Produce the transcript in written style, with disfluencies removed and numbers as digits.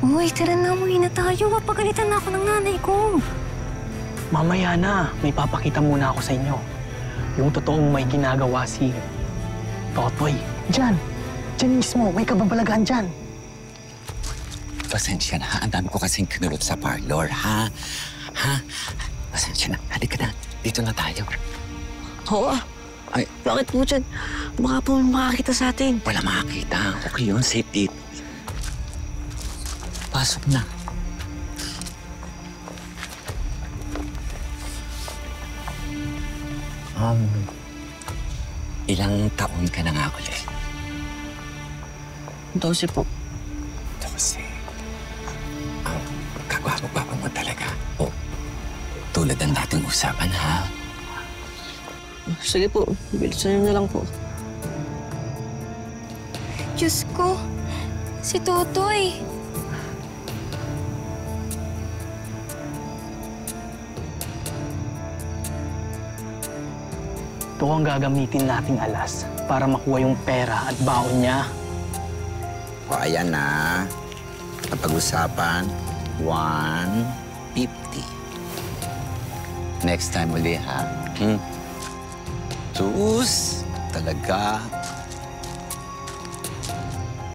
Uy, tara na, umuwi na tayo. Papagalitan na ako ng nanay ko. Mamaya na. May papakita muna ako sa inyo. Yung totoong may ginagawa si Totoy. Diyan. Diyan mismo. May kababalagan dyan. Pasensya na, ha? Ang dami ko kasing kinulot sa parlor, ha? Ha? Pasensya na. Halika na. Dito na tayo. Oo. Ay. Bakit po dyan? Baka po makakita sa atin. Wala makakita. Okay yun. Safe dito. Pasok na. Ilang taon ka na nga ulit? 12 po. 12. Kagwapo-gwapo mo talaga. O, tulad ng dating usapan, ha? Sige po, bilisan niyo na lang po. Diyos ko, si Totoy. Ito ang gagamitin nating alas para makuha yung pera at baon niya. O, ayan na. Napag-usapan, 150. Next time uli, ha? Tus, talaga.